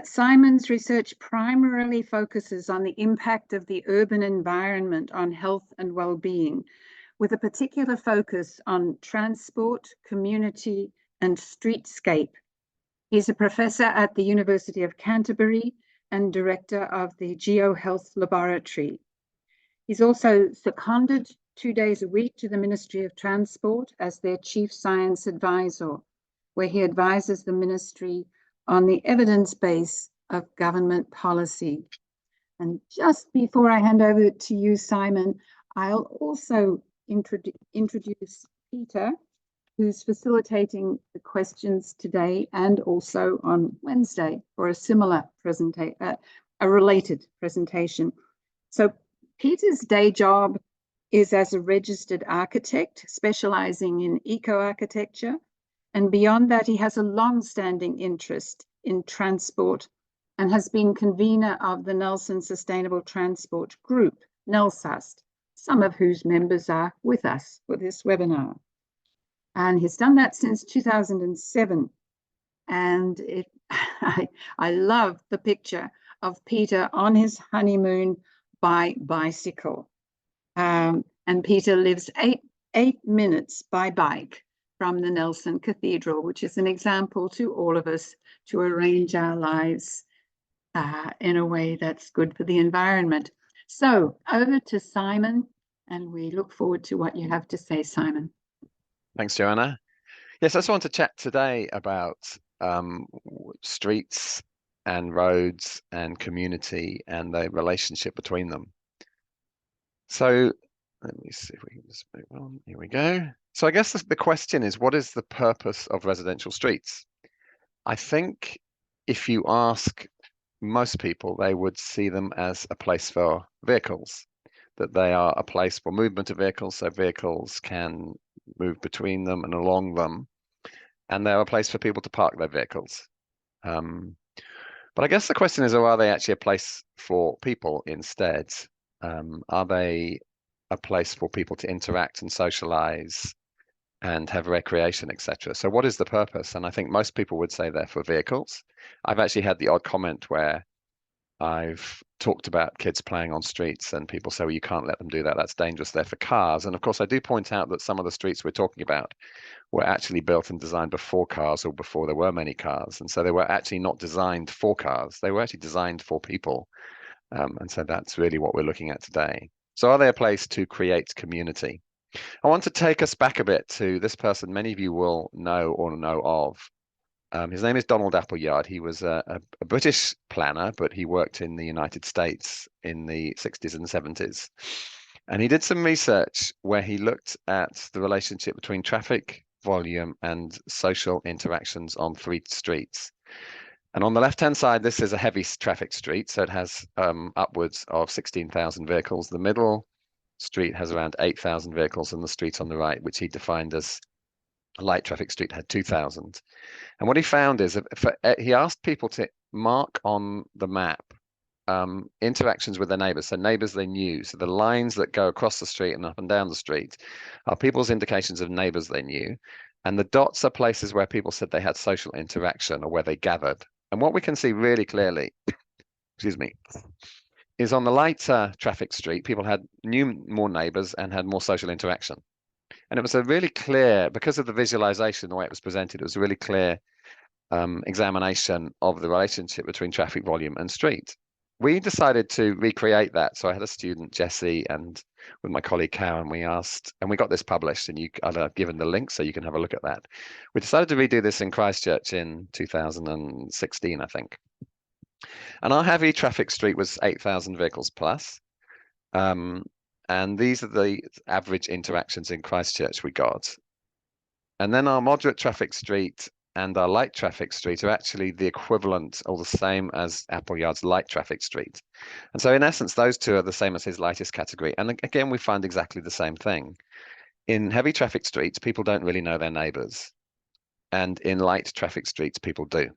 Simon's research primarily focuses on the impact of the urban environment on health and well-being, with a particular focus on transport, community, and streetscape. He's a professor at the University of Canterbury and director of the GeoHealth Laboratory. He's also seconded 2 days a week to the Ministry of Transport as their chief science advisor, where he advises the ministry on the evidence base of government policy. And just before I hand over to you, Simon, I'll also introduce Peter, who's facilitating the questions today and also on Wednesday for a similar presentation, a related presentation. So Peter's day job is as a registered architect specializing in eco-architecture. And beyond that, he has a long-standing interest in transport and has been convener of the Nelson Sustainable Transport Group, NELSUST, some of whose members are with us for this webinar. And he's done that since 2007. And I love the picture of Peter on his honeymoon by bicycle. And Peter lives eight minutes by bike from the Nelson Cathedral, which is an example to all of us to arrange our lives in a way that's good for the environment. So over to Simon, and we look forward to what you have to say, Simon. Thanks, Joanna. Yes, I just want to chat today about streets and roads and community and the relationship between them. So let me see if we can just move on. Here we go. So I guess the question is, what is the purpose of residential streets? I think if you ask most people, they would see them as a place for vehicles, that they are a place for movement of vehicles, so vehicles can move between them and along them, and they're a place for people to park their vehicles. But I guess the question is, are they actually a place for people instead? Are they a place for people to interact and socialize and have recreation, etc.? So what is the purpose? And I think most people would say they're for vehicles. I've actually had the odd comment where I've talked about kids playing on streets and people say, well, you can't let them do that. That's dangerous. They're for cars. And of course, I do point out that some of the streets we're talking about were actually built and designed before cars or before there were many cars. And so they were actually not designed for cars. They were actually designed for people. And so that's really what we're looking at today. So are they a place to create community? I want to take us back a bit to this person many of you will know or know of. His name is Donald Appleyard. He was a British planner, but he worked in the United States in the 60s and 70s. And he did some research where he looked at the relationship between traffic volume and social interactions on 3 streets. And on the left-hand side, this is a heavy traffic street, so it has upwards of 16,000 vehicles. The middle street has around 8,000 vehicles, and the street on the right, which he defined as a light traffic street, had 2,000. And what he found is he asked people to mark on the map interactions with their neighbors, so neighbors they knew. So the lines that go across the street and up and down the street are people's indications of neighbors they knew. And the dots are places where people said they had social interaction or where they gathered. And what we can see really clearly, excuse me, is on the lighter traffic street, people knew more neighbors and had more social interaction. And it was a really clear, because of the visualization, the way it was presented, it was a really clear examination of the relationship between traffic volume and street. We decided to recreate that. So I had a student, Jesse, and with my colleague Karen, we asked, and we got this published, and I've given the link so you can have a look at that. We decided to redo this in Christchurch in 2016, I think. And our heavy traffic street was 8,000 vehicles plus. And these are the average interactions in Christchurch we got. And then our moderate traffic street and our light traffic street are actually the equivalent or the same as Appleyard's light traffic street. And so in essence, those two are the same as his lightest category. And again, we find exactly the same thing. In heavy traffic streets, people don't really know their neighbors. And in light traffic streets, people do.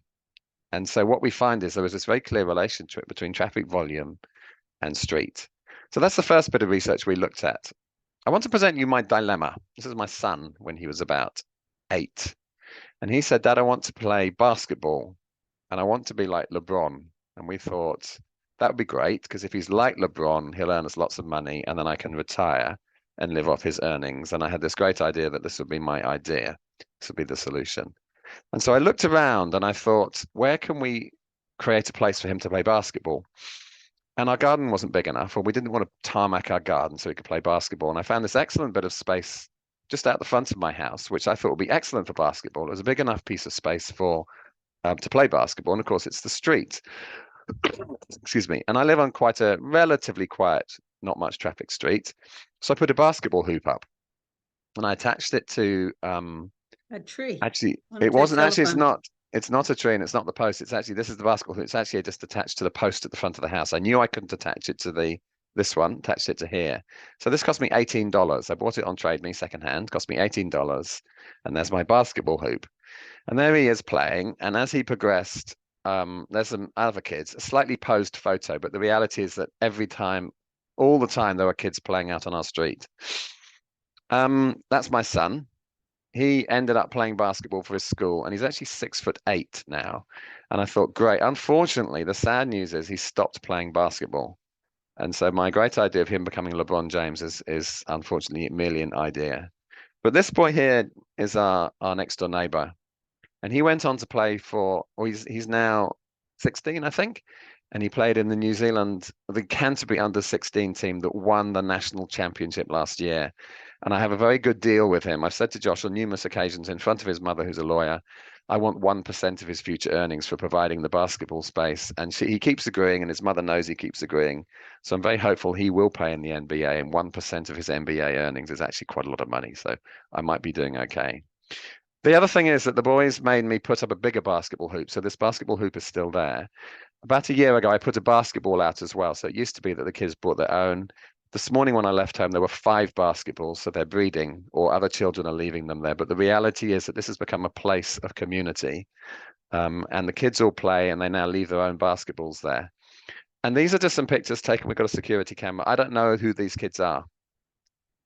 And so what we find is there is this very clear relationship between traffic volume and street. So that's the first bit of research we looked at. I want to present you my dilemma. This is my son when he was about 8. And he said, Dad, I want to play basketball and I want to be like LeBron. And we thought that would be great because if he's like LeBron, he'll earn us lots of money and then I can retire and live off his earnings. And I had this great idea that this would be my idea. This would be the solution. And so I looked around and I thought, where can we create a place for him to play basketball? And our garden wasn't big enough, or we didn't want to tarmac our garden so he could play basketball. And I found this excellent bit of space just out the front of my house, which I thought would be excellent for basketball. It was a big enough piece of space for to play basketball. And of course, it's the street. Excuse me. And I live on quite a relatively quiet, not much traffic street. So I put a basketball hoop up and I attached it to a tree. actually on a it wasn't actually telephone. it's not a tree and it's not the post. It's actually this is the basketball hoop. It's actually just attached to the post at the front of the house. I knew I couldn't attach it to this one, attached it to here. So this cost me $18. I bought it on Trade Me secondhand, cost me $18. And there's my basketball hoop. And there he is playing. And as he progressed, there's some other kids, a slightly posed photo, but the reality is that all the time, there were kids playing out on our street. That's my son. He ended up playing basketball for his school, and he's actually 6'8" now. And I thought, great. Unfortunately, the sad news is he stopped playing basketball. And so my great idea of him becoming LeBron James is unfortunately merely an idea. But this boy here is our next door neighbor. And he went on to play he's now 16, I think. And he played in the Canterbury under-16 team that won the national championship last year. And I have a very good deal with him. I've said to Josh on numerous occasions in front of his mother, who's a lawyer, I want 1% of his future earnings for providing the basketball space. And he keeps agreeing, and his mother knows he keeps agreeing. So I'm very hopeful he will play in the NBA, and 1% of his NBA earnings is actually quite a lot of money. So I might be doing okay. The other thing is that the boys made me put up a bigger basketball hoop. So this basketball hoop is still there. About a year ago, I put a basketball out as well. So it used to be that the kids brought their own. This morning when I left home, there were 5 basketballs. So they're breeding or other children are leaving them there. But the reality is that this has become a place of community. And the kids all play and they now leave their own basketballs there. And these are just some pictures taken. We've got a security camera. I don't know who these kids are.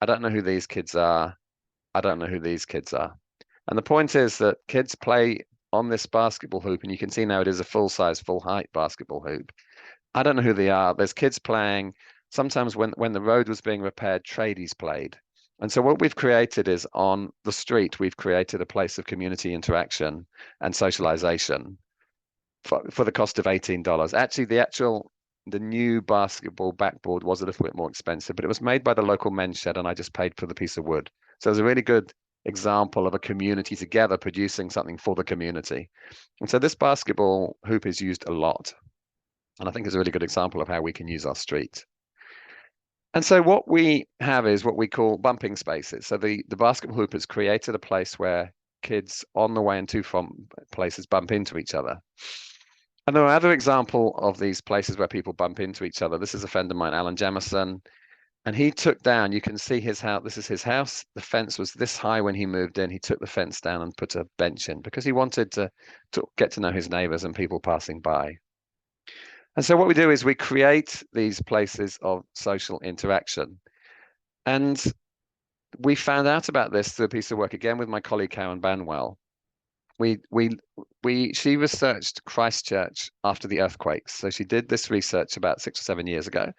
I don't know who these kids are. I don't know who these kids are. And the point is that kids play on this basketball hoop, and you can see now it is a full-size, full-height basketball hoop. I don't know who they are. There's kids playing. Sometimes when the road was being repaired, tradies played. And so what we've created is on the street, we've created a place of community interaction and socialization for the cost of $18. Actually, the new basketball backboard was a little bit more expensive, but it was made by the local men's shed, and I just paid for the piece of wood. So there's a really good example of a community together producing something for the community. And so this basketball hoop is used a lot. And I think it's a really good example of how we can use our street. And so what we have is what we call bumping spaces. So the basketball hoop has created a place where kids on the way and to from places bump into each other. And there are other examples of these places where people bump into each other. This is a friend of mine, Alan Jamison. And he took down, you can see his house. This is his house. The fence was this high when he moved in. He took the fence down and put a bench in because he wanted to get to know his neighbors and people passing by. And so what we do is we create these places of social interaction. And we found out about this through a piece of work, again, with my colleague, Karen Banwell. She researched Christchurch after the earthquakes. So she did this research about 6 or 7 years ago.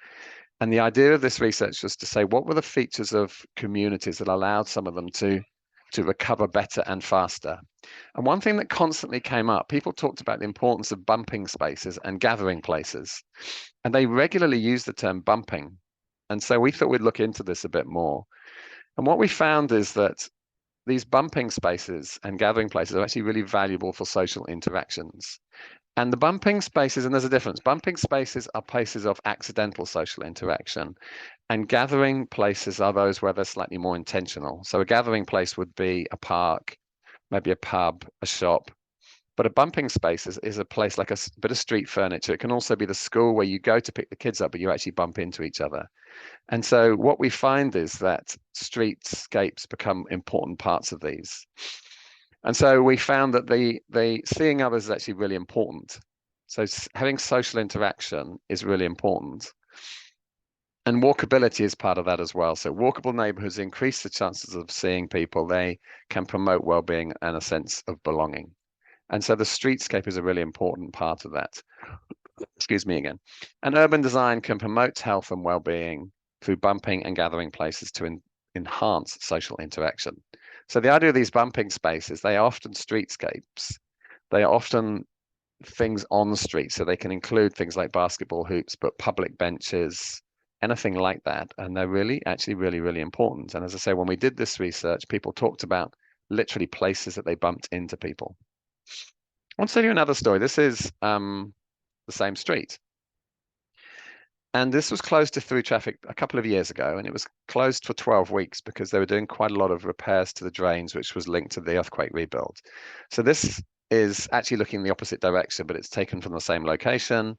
And the idea of this research was to say, what were the features of communities that allowed some of them to recover better and faster? And one thing that constantly came up, people talked about the importance of bumping spaces and gathering places. And they regularly use the term bumping. And so we thought we'd look into this a bit more. And what we found is that these bumping spaces and gathering places are actually really valuable for social interactions. And the bumping spaces, and there's a difference. Bumping spaces are places of accidental social interaction, and gathering places are those where they're slightly more intentional. So a gathering place would be a park, maybe a pub, a shop. But a bumping space is a place like a bit of street furniture. It can also be the school where you go to pick the kids up, but you actually bump into each other. And so what we find is that streetscapes become important parts of these. And so we found that the seeing others is actually really important. So having social interaction is really important. And walkability is part of that as well. So walkable neighborhoods increase the chances of seeing people. They can promote well-being and a sense of belonging. And so the streetscape is a really important part of that. Excuse me again. And urban design can promote health and well-being through bumping and gathering places to enhance social interaction. So the idea of these bumping spaces, they are often streetscapes. They are often things on the street. So they can include things like basketball hoops, but public benches, anything like that. And they're really, actually really, really important. And as I say, when we did this research, people talked about literally places that they bumped into people. I want to tell you another story. This is the same street. And this was closed to through traffic a couple of years ago, and it was closed for 12 weeks because they were doing quite a lot of repairs to the drains, which was linked to the earthquake rebuild. So this is actually looking in the opposite direction, but it's taken from the same location.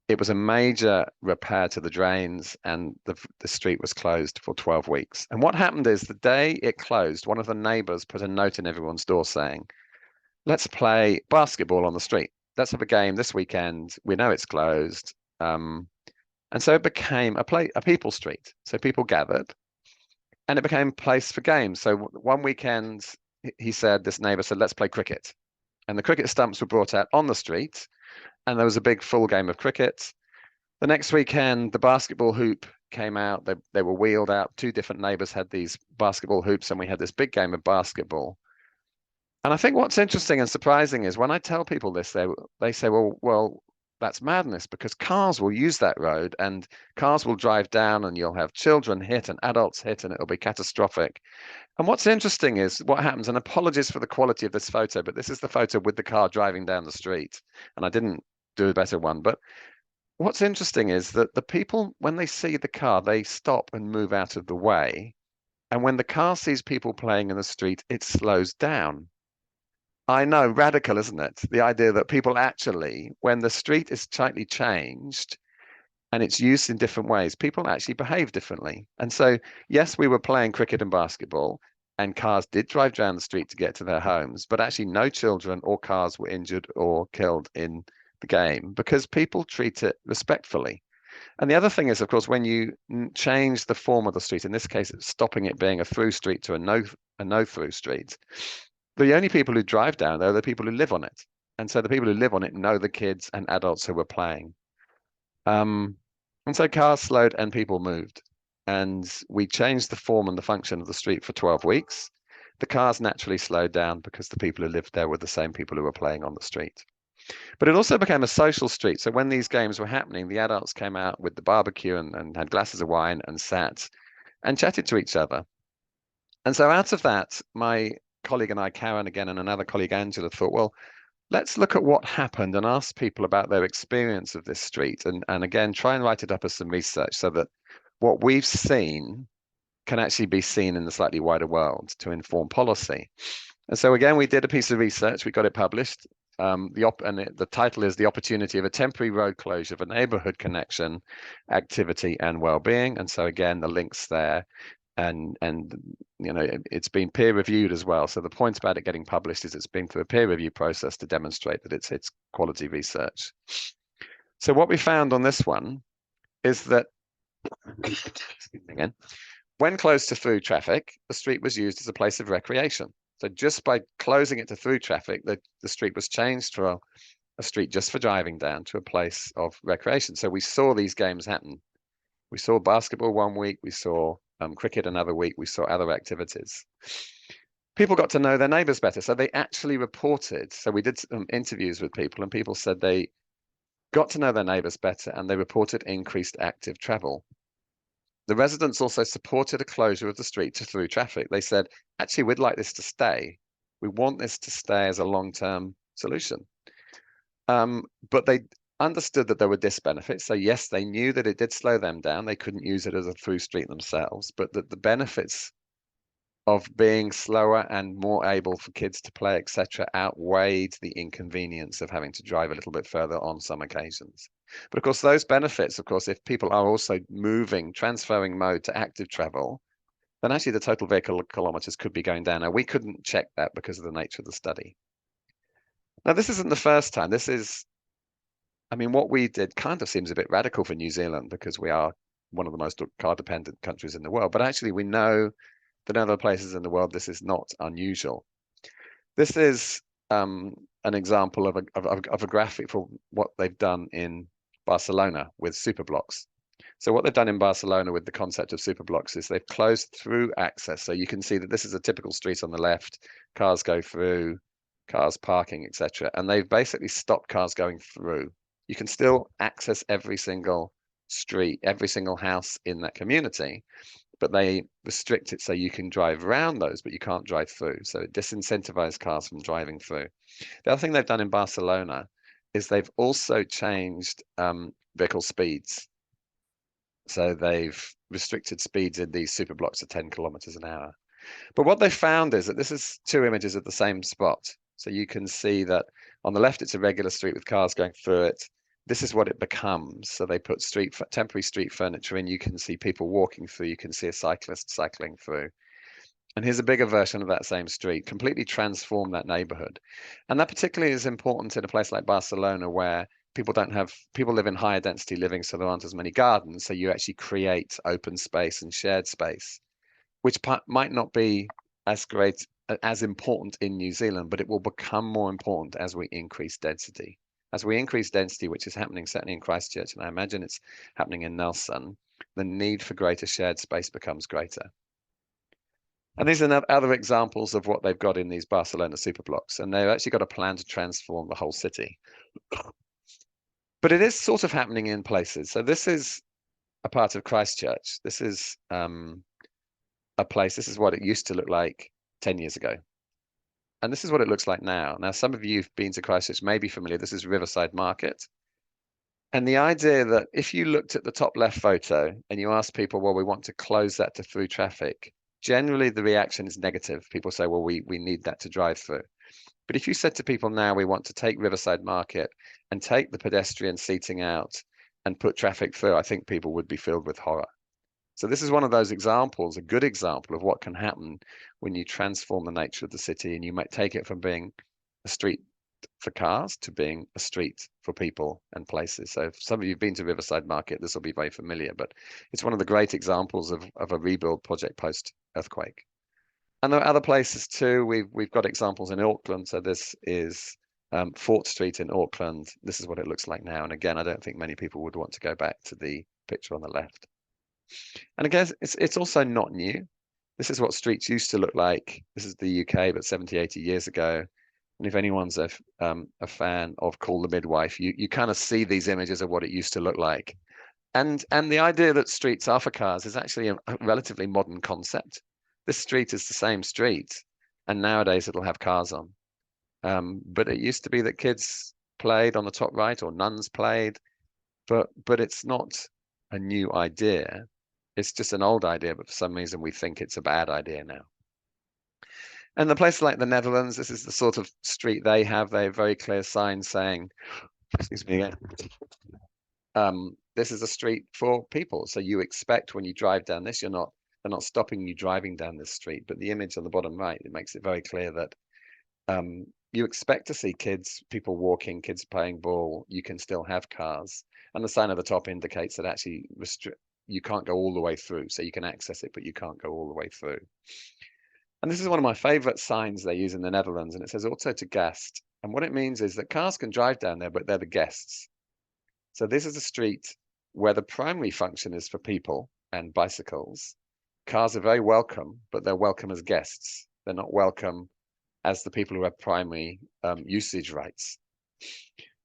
It was a major repair to the drains, and the street was closed for 12 weeks. And what happened is the day it closed, one of the neighbors put a note in everyone's door saying, let's play basketball on the street. Let's have a game this weekend. We know it's closed. And so it became a people street. So people gathered, and it became a place for games. So one weekend, this neighbor said, let's play cricket. And the cricket stumps were brought out on the street, and there was a big full game of cricket. The next weekend, the basketball hoop came out. They were wheeled out. Two different neighbors had these basketball hoops, and we had this big game of basketball. And I think what's interesting and surprising is when I tell people this, they say, well, that's madness, because cars will use that road and cars will drive down and you'll have children hit and adults hit and it'll be catastrophic. And what's interesting is what happens, and apologies for the quality of this photo, but this is the photo with the car driving down the street. And I didn't do a better one. But what's interesting is that the people, when they see the car, they stop and move out of the way. And when the car sees people playing in the street, it slows down. I know, radical, isn't it? The idea that people actually, when the street is tightly changed and it's used in different ways, people actually behave differently. And so, yes, we were playing cricket and basketball, and cars did drive down the street to get to their homes, but actually no children or cars were injured or killed in the game because people treat it respectfully. And the other thing is, of course, when you change the form of the street, in this case, it's stopping it being a through street to a no through street. The only people who drive down there are the people who live on it. And so the people who live on it know the kids and adults who were playing. And so cars slowed and people moved. And we changed the form and the function of the street for 12 weeks. The cars naturally slowed down because the people who lived there were the same people who were playing on the street. But it also became a social street. So when these games were happening, the adults came out with the barbecue and had glasses of wine and sat and chatted to each other. And so out of that, my colleague and I, Karen, again, and another colleague, Angela, thought, well, let's look at what happened and ask people about their experience of this street. And again, try and write it up as some research so that what we've seen can actually be seen in the slightly wider world to inform policy. And so again, we did a piece of research, we got it published. The title is The Opportunity of a Temporary Road Closure for Neighborhood Connection, Activity and Wellbeing. And so again, the links there. And you know, it's been peer reviewed as well. So the point about it getting published is it's been through a peer review process to demonstrate that it's quality research. So what we found on this one is that again, when closed to through traffic, the street was used as a place of recreation. So just by closing it to through traffic, the street was changed from a street just for driving down to a place of recreation. So we saw these games happen. We saw basketball one week, we saw cricket another week, we saw other activities. People got to know their neighbors better. So they actually reported. So we did some interviews with people, and people said they got to know their neighbors better and they reported increased active travel. The residents also supported a closure of the street to through traffic. They said, actually, we'd like this to stay. We want this to stay as a long-term solution. But they understood that there were disbenefits. So yes, they knew that it did slow them down. They couldn't use it as a through street themselves, but that the benefits of being slower and more able for kids to play, etc., outweighed the inconvenience of having to drive a little bit further on some occasions. But of course, those benefits, of course, if people are also transferring mode to active travel, then actually the total vehicle kilometers could be going down. Now, we couldn't check that because of the nature of the study. Now, this isn't the first time. I mean, what we did kind of seems a bit radical for New Zealand because we are one of the most car-dependent countries in the world. But actually, we know that in other places in the world, this is not unusual. This is an example of a graphic for what they've done in Barcelona with superblocks. So what they've done in Barcelona with the concept of superblocks is they've closed through access. So you can see that this is a typical street on the left, cars go through, cars parking, etc. And they've basically stopped cars going through. You can still access every single street, every single house in that community, but they restrict it so you can drive around those, but you can't drive through. So it disincentivizes cars from driving through. The other thing they've done in Barcelona is they've also changed vehicle speeds. So they've restricted speeds in these super blocks to 10 kilometers an hour. But what they found is that this is two images of the same spot. So you can see that on the left, it's a regular street with cars going through it. This is what it becomes. So they put temporary street furniture in. You can see people walking through. You can see a cyclist cycling through. And here's a bigger version of that same street, completely transform that neighborhood. And that particularly is important in a place like Barcelona, where people live in higher density living, so there aren't as many gardens. So you actually create open space and shared space, which might not be as important in New Zealand, but it will become more important as we increase density. As we increase density, which is happening certainly in Christchurch, and I imagine it's happening in Nelson, the need for greater shared space becomes greater. And these are other examples of what they've got in these Barcelona superblocks, and they've actually got a plan to transform the whole city. But it is sort of happening in places. So this is a part of Christchurch. This is a place, this is what it used to look like 10 years ago. And this is what it looks like now. Now, some of you who've been to Christchurch may be familiar. This is Riverside Market. And the idea that if you looked at the top left photo and you asked people, well, we want to close that to through traffic, generally the reaction is negative. People say, well, we need that to drive through. But if you said to people now, we want to take Riverside Market and take the pedestrian seating out and put traffic through, I think people would be filled with horror. So this is one of those examples, a good example of what can happen when you transform the nature of the city, and you might take it from being a street for cars to being a street for people and places. So if some of you have been to Riverside Market, this will be very familiar, but it's one of the great examples of a rebuild project post-earthquake. And there are other places too. We've got examples in Auckland. So this is Fort Street in Auckland. This is what it looks like now. And again, I don't think many people would want to go back to the picture on the left. And again, it's also not new. This is what streets used to look like. This is the UK, but 70, 80 years ago. And if anyone's a fan of Call the Midwife, you kind of see these images of what it used to look like. And the idea that streets are for cars is actually a relatively modern concept. This street is the same street, and nowadays it'll have cars on. But it used to be that kids played on the top right, or nuns played, but it's not a new idea. It's just an old idea, but for some reason we think it's a bad idea now. And the place like the Netherlands, this is the sort of street they have. They have very clear signs saying, excuse me again, this is a street for people. So you expect when you drive down this, they're not stopping you driving down this street. But the image on the bottom right, it makes it very clear that you expect to see kids, people walking, kids playing ball. You can still have cars. And the sign at the top indicates that actually you can't go all the way through. So you can access it, but you can't go all the way through. And this is one of my favorite signs they use in the Netherlands, and it says auto to gast. And what it means is that cars can drive down there, but they're the guests. So this is a street where the primary function is for people and bicycles. Cars are very welcome, but they're welcome as guests. They're not welcome as the people who have primary usage rights.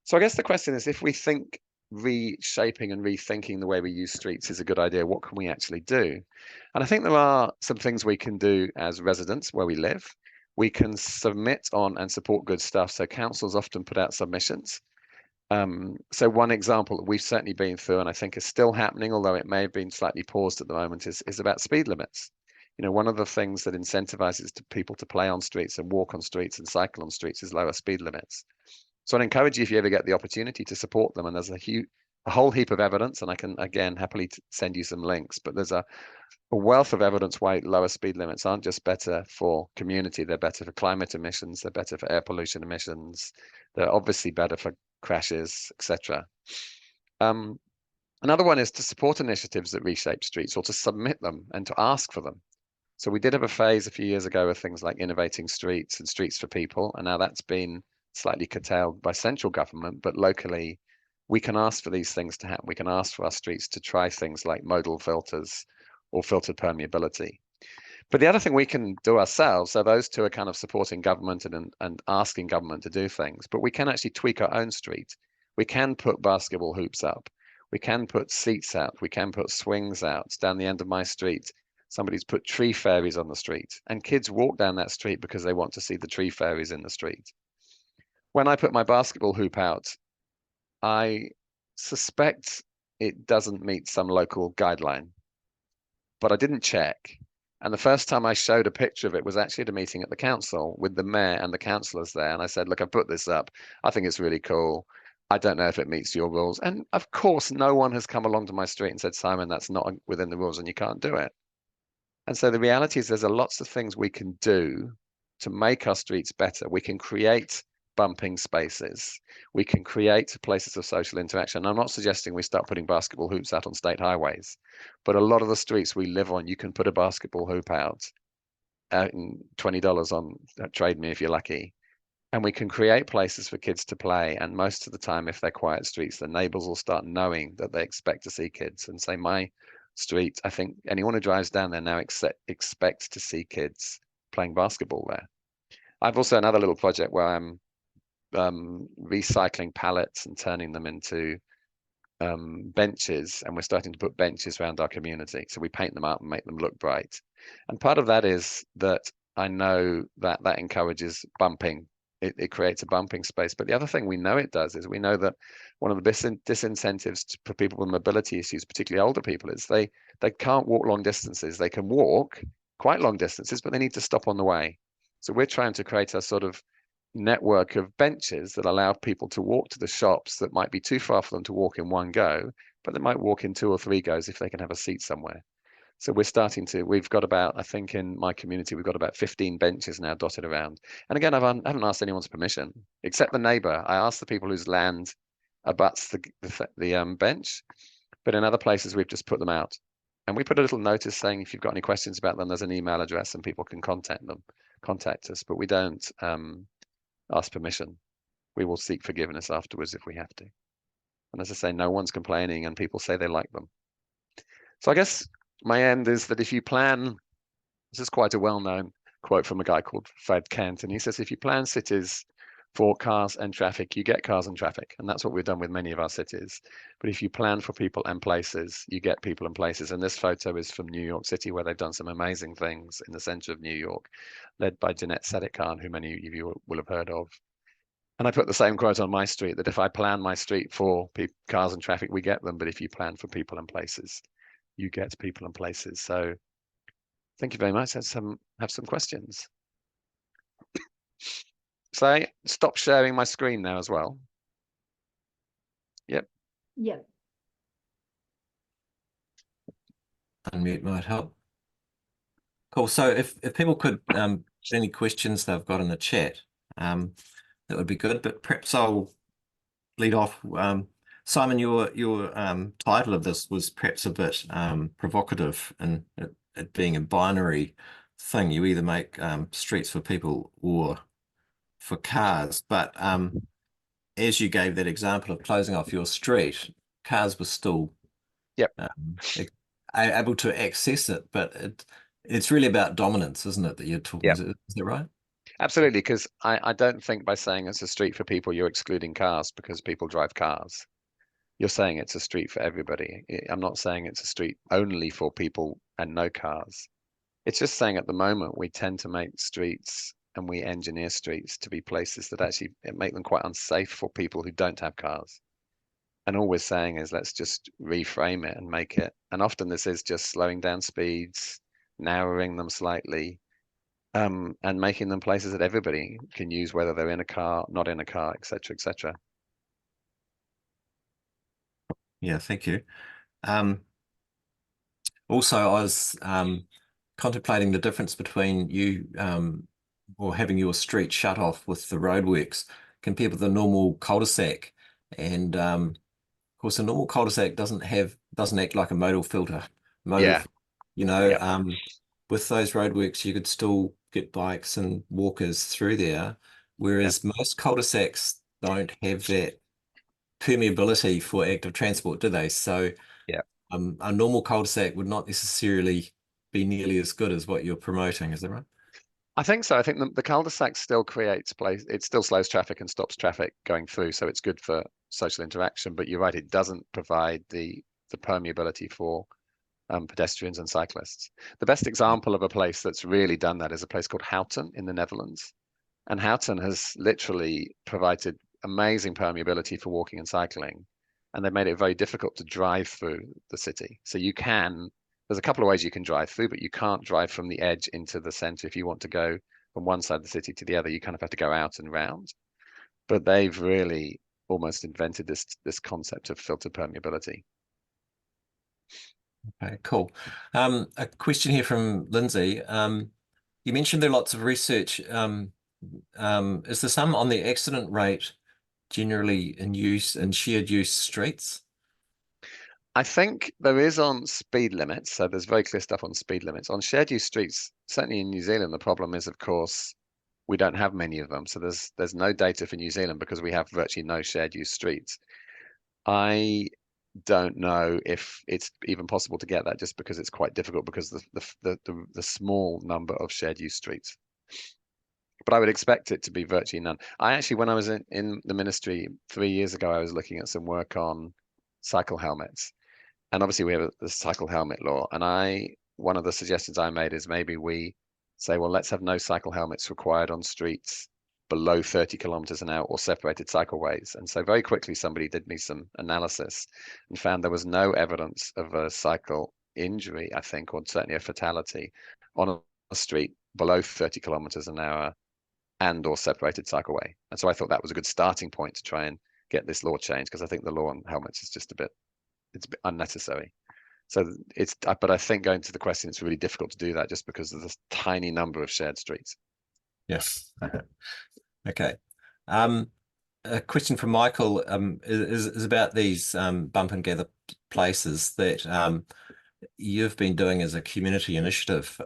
So I guess the question is, if we think reshaping and rethinking the way we use streets is a good idea, what can we actually do? And I think there are some things we can do as residents where we live. We can submit on and support good stuff. So councils often put out submissions. So one example that we've certainly been through, and I think is still happening, although it may have been slightly paused at the moment, is about speed limits. You know, one of the things that incentivizes people to play on streets and walk on streets and cycle on streets is lower speed limits. So I'd encourage you, if you ever get the opportunity, to support them. And there's a whole heap of evidence, and I can, again, happily send you some links, but there's a wealth of evidence why lower speed limits aren't just better for community, they're better for climate emissions, they're better for air pollution emissions, they're obviously better for crashes, etc. Another one is to support initiatives that reshape streets, or to submit them and to ask for them. So we did have a phase a few years ago of things like innovating streets and streets for people, and now that's been slightly curtailed by central government, but locally we can ask for these things to happen. We can ask for our streets to try things like modal filters or filtered permeability. But the other thing we can do ourselves, so those two are kind of supporting government and asking government to do things, but we can actually tweak our own street. We can put basketball hoops up. We can put seats out. We can put swings out. Down the end of my street, somebody's put tree fairies on the street, and kids walk down that street because they want to see the tree fairies in the street. When I put my basketball hoop out, I suspect it doesn't meet some local guideline, but I didn't check. And the first time I showed a picture of it was actually at a meeting at the council with the mayor and the councillors there. And I said, look, I put this up. I think it's really cool. I don't know if it meets your rules. And of course, no one has come along to my street and said, Simon, that's not within the rules and you can't do it. And so the reality is there's lots of things we can do to make our streets better. We can create bumping spaces. We can create places of social interaction. I'm not suggesting we start putting basketball hoops out on state highways, but a lot of the streets we live on, you can put a basketball hoop out and $20 on Trade Me if you're lucky. And we can create places for kids to play. And most of the time, if they're quiet streets, the neighbors will start knowing that they expect to see kids and say, my street, I think anyone who drives down there now expects to see kids playing basketball there. I've also another little project where I'm recycling pallets and turning them into benches, and we're starting to put benches around our community. So we paint them up and make them look bright. And part of that is that I know that that encourages bumping. It creates a bumping space. But the other thing we know it does is we know that one of the disincentives for people with mobility issues, particularly older people, is they can't walk long distances. They can walk quite long distances, but they need to stop on the way. So we're trying to create a sort of network of benches that allow people to walk to the shops that might be too far for them to walk in one go, but they might walk in 2 or 3 goes if they can have a seat somewhere. So we've got about, I think in my community, we've got about 15 benches now dotted around. And again, I haven't asked anyone's permission, except the neighbor. I asked the people whose land abuts the bench, but in other places, we've just put them out. And we put a little notice saying, if you've got any questions about them, there's an email address and people can contact us, but we don't ask permission. We will seek forgiveness afterwards if we have to. And as I say, no one's complaining and people say they like them. So I guess my end is that if you plan, this is quite a well-known quote from a guy called Fred Kent, and he says, if you plan cities for cars and traffic, you get cars and traffic. And that's what we've done with many of our cities. But if you plan for people and places, you get people and places. And this photo is from New York City, where they've done some amazing things in the center of New York, led by Jeanette Sadiq-Khan, who many of you will have heard of. And I put the same quote on my street, that if I plan my street for cars and traffic, we get them. But if you plan for people and places, you get people and places. So thank you very much. Have some questions. So I stop sharing my screen now as well. Yep. Yep. Unmute might help. Cool. So if people could any questions they've got in the chat, that would be good. But perhaps I'll lead off. Simon, your title of this was perhaps a bit provocative, and it being a binary thing. You either make streets for people or for cars. But as you gave that example of closing off your street, cars were still able to access it. But it's really about dominance, isn't it, that you're talking? Is that right? Absolutely, because I don't think by saying it's a street for people, you're excluding cars because people drive cars. You're saying it's a street for everybody. I'm not saying it's a street only for people and no cars. It's just saying at the moment we tend to make streets and we engineer streets to be places that actually make them quite unsafe for people who don't have cars. And all we're saying is let's just reframe it and make it. And often this is just slowing down speeds, narrowing them slightly, and making them places that everybody can use, whether they're in a car, not in a car, etc., etc. Yeah, thank you. Also, I was contemplating the difference between you or having your street shut off with the roadworks compared with the normal cul-de-sac. And of course, a normal cul-de-sac doesn't act like a modal filter. You know, with those roadworks, you could still get bikes and walkers through there. whereas most cul-de-sacs don't have that permeability for active transport, do they? So Yeah. A normal cul-de-sac would not necessarily be nearly as good as what you're promoting, is that right? I think so. I think the cul-de-sac still creates place. It still slows traffic and stops traffic going through, so it's good for social interaction. But you're right, it doesn't provide the permeability for pedestrians and cyclists. The best example of a place that's really done that is a place called Houten in the Netherlands. And Houten has literally provided amazing permeability for walking and cycling. And they've made it very difficult to drive through the city. So there's a couple of ways you can drive through, but you can't drive from the edge into the center. If you want to go from one side of the city to the other, you kind of have to go out and round. But they've really almost invented this concept of filtered permeability. Okay, cool. A question here from Lindsay. You mentioned there are lots of research. Is there some on the accident rate generally in use in shared use streets? I think there is on speed limits. So there's very clear stuff on speed limits. On shared use streets, certainly in New Zealand, the problem is, of course, we don't have many of them. So there's no data for New Zealand because we have virtually no shared use streets. I don't know if it's even possible to get that just because it's quite difficult because the small number of shared use streets. But I would expect it to be virtually none. I actually, when I was in the ministry 3 years ago, I was looking at some work on cycle helmets. And obviously we have the cycle helmet law. And one of the suggestions I made is maybe we say, well, let's have no cycle helmets required on streets below 30 kilometers an hour or separated cycleways. And so very quickly, somebody did me some analysis and found there was no evidence of a cycle injury, I think, or certainly a fatality on a street below 30 kilometers an hour and or separated cycleway. And so I thought that was a good starting point to try and get this law changed, because I think the law on helmets is just it's a bit unnecessary. So but I think going to the question, it's really difficult to do that just because of this tiny number of shared streets. Yes. Okay. A question from Michael is about these bump and gather places that you've been doing as a community initiative.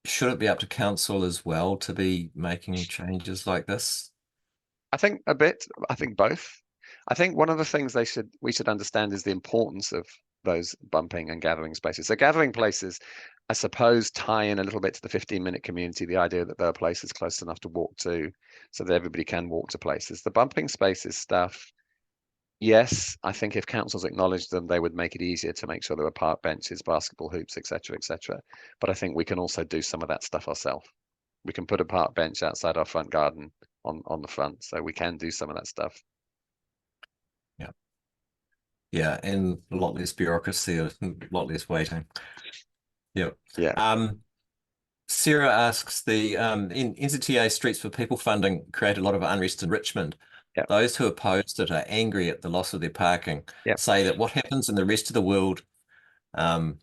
Should it be up to council as well to be making changes like this? I think a bit. I think both. I think one of the things we should understand is the importance of those bumping and gathering spaces. So gathering places, I suppose, tie in a little bit to the 15-minute community, the idea that there are places close enough to walk to so that everybody can walk to places. The bumping spaces stuff, yes, I think if councils acknowledge them, they would make it easier to make sure there are park benches, basketball hoops, etc., etc. But I think we can also do some of that stuff ourselves. We can put a park bench outside our front garden on the front, so we can do some of that stuff. Yeah, and a lot less bureaucracy, a lot less waiting. Yep. Yeah. Sarah asks, the in NZTA Streets for People funding create a lot of unrest in Richmond. Yep. Those who opposed it are angry at the loss of their parking. Yep. Say that what happens in the rest of the world, sorry,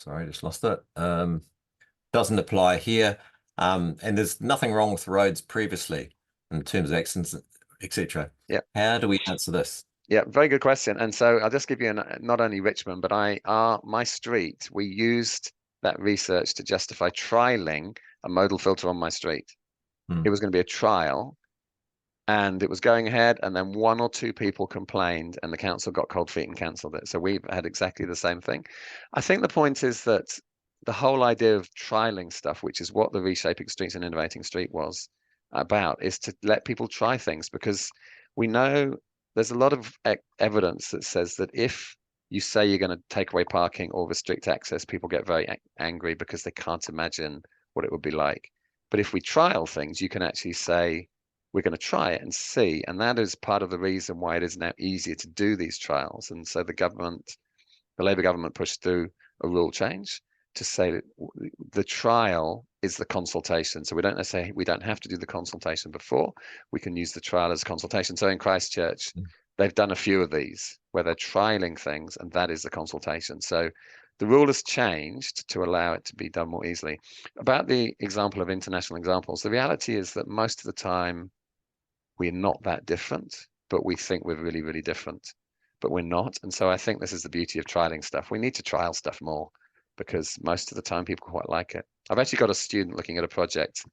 I just lost it, doesn't apply here. And there's nothing wrong with roads previously in terms of accidents, etc. Yeah. How do we answer this? Yeah, very good question. And so I'll just give you not only Richmond, but my street, we used that research to justify trialing a modal filter on my street. It was going to be a trial and it was going ahead, and then one or two people complained and the council got cold feet and cancelled it. So we've had exactly the same thing. I think the point is that the whole idea of trialing stuff, which is what the Reshaping Streets and Innovating Street was about, is to let people try things, because we know there's a lot of evidence that says that if you say you're going to take away parking or restrict access, people get very angry because they can't imagine what it would be like. But if we trial things, you can actually say, we're going to try it and see. And that is part of the reason why it is now easier to do these trials. And so the Labour government pushed through a rule change to say that the trial is the consultation. So we don't have to do the consultation before. We can use the trial as consultation. So in Christchurch, they've done a few of these where they're trialing things, and that is the consultation. So the rule has changed to allow it to be done more easily. About the example of international examples, the reality is that most of the time we're not that different, but we think we're really, really different, but we're not. And so I think this is the beauty of trialing stuff. We need to trial stuff more, because most of the time people quite like it. I've actually got a student looking at a project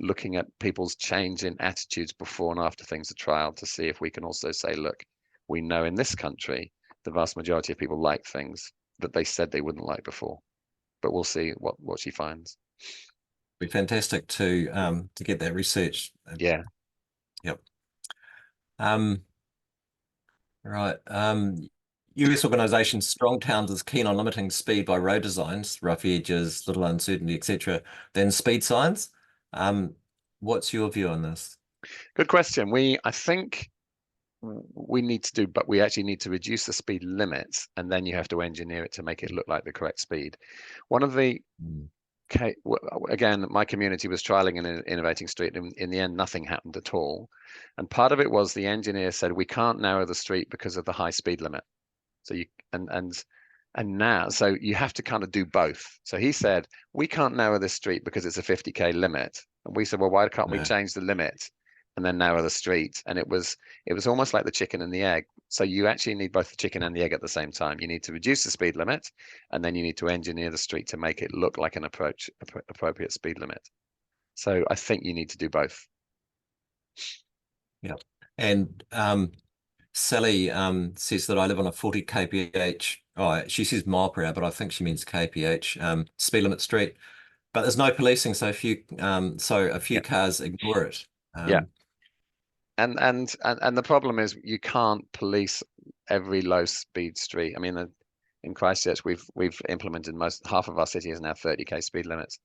looking at people's change in attitudes before and after things are trialed to see if we can also say, look, we know in this country, the vast majority of people like things that they said they wouldn't like before. But we'll see what she finds. Be fantastic to get that research. Yeah. Yep. Right. US organisation Strong Towns is keen on limiting speed by road designs, rough edges, little uncertainty, etc., than speed signs. What's your view on this? Good question. I think we need to do, but we actually need to reduce the speed limits, and then you have to engineer it to make it look like the correct speed. One of the again, my community was trialing an innovating street, and in the end, nothing happened at all. And part of it was the engineer said we can't narrow the street because of the high speed limit. So you and now, so you have to kind of do both. So he said we can't narrow this street because it's a 50k limit, and we said, well, why can't we change the limit and then narrow the street? And it was almost like the chicken and the egg. So you actually need both the chicken and the egg at the same time. You need to reduce the speed limit, and then you need to engineer the street to make it look like an appropriate speed limit. So I think you need to do both. Yeah. And Sally says that I live on a 40 kph. Oh, she says mile per hour, but I think she means kph speed limit street. But there's no policing, so a few cars ignore it. Yeah. And the problem is you can't police every low speed street. I mean, in Christchurch, we've implemented half of our city is now 30k speed limits,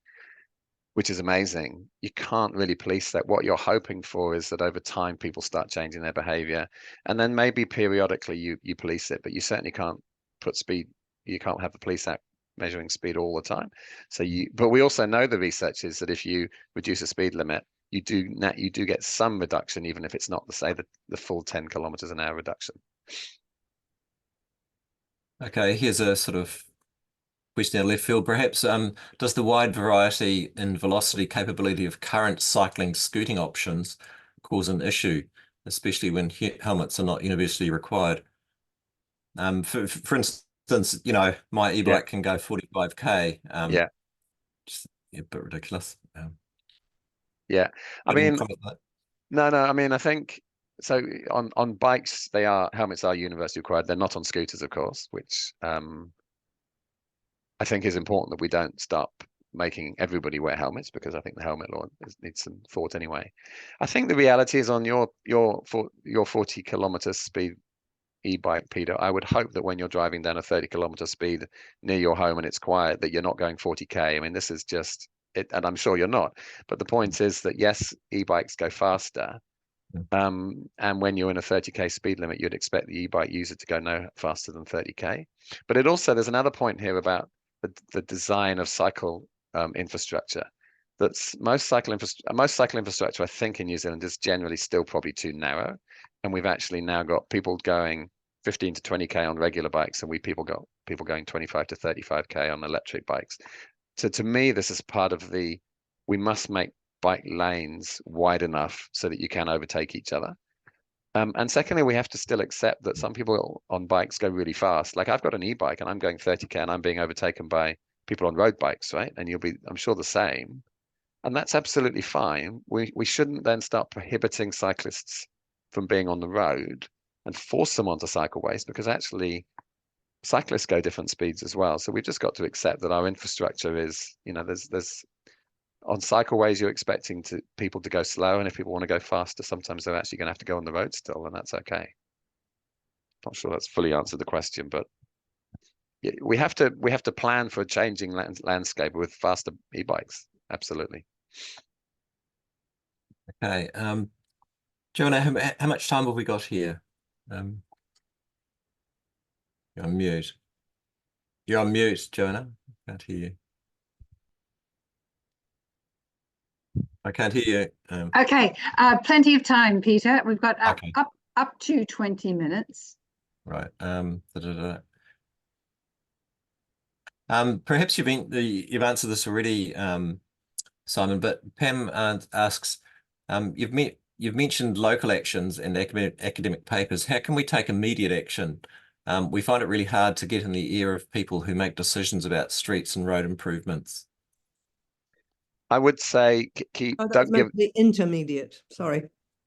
which is amazing. You can't really police that. What you're hoping for is that over time people start changing their behavior, and then maybe periodically you police it, but you certainly can't put speed. You can't have the police act measuring speed all the time. So but we also know the research is that if you reduce the speed limit, you do get some reduction, even if it's not the full 10 kilometers an hour reduction. Okay, here's a sort of question out of left field, perhaps. Does the wide variety in velocity capability of current cycling scooting options cause an issue, especially when helmets are not universally required? For instance, my e-bike can go 45k. Just a bit ridiculous. I mean, no. I mean, I think so. On bikes, helmets are universally required. They're not on scooters, of course, which I think is important that we don't stop making everybody wear helmets, because I think the helmet law needs some thought anyway. I think the reality is on your 40 kilometer speed e-bike, Peter, I would hope that when you're driving down a 30 kilometer speed near your home and it's quiet, that you're not going 40k. I mean, this is just it, and I'm sure you're not. But the point is that yes, e-bikes go faster. And when you're in a 30k speed limit, you'd expect the e-bike user to go no faster than 30k. But it also, there's another point here about the design of cycle infrastructure. That's most cycle infrastructure, I think, in New Zealand is generally still probably too narrow. And we've actually now got people going 15 to 20k on regular bikes, and people going 25 to 35k on electric bikes. So to me, this is part of we must make bike lanes wide enough so that you can overtake each other. And secondly, we have to still accept that some people on bikes go really fast. Like I've got an e-bike and I'm going 30k and I'm being overtaken by people on road bikes, right? And you'll be, I'm sure, the same. And that's absolutely fine. We shouldn't then start prohibiting cyclists from being on the road and force them onto cycleways, because actually cyclists go different speeds as well. So we've just got to accept that our infrastructure is, there's on cycleways, you're expecting people to go slow, and if people want to go faster, sometimes they're actually going to have to go on the road still, and that's okay. Not sure that's fully answered the question, but yeah, we have to plan for a changing landscape with faster e-bikes. Absolutely. Okay, Joanna, how much time have we got here? You're on mute. You're on mute, Joanna. I can't hear you. I can't hear you. Okay, plenty of time, Peter. We've got up to 20 minutes. Right. Perhaps you've answered this already, Simon, but Pam asks, you've mentioned local actions and academic papers. How can we take immediate action? We find it really hard to get in the ear of people who make decisions about streets and road improvements. I would say Oh, that's don't give. meant to be intermediate. Sorry.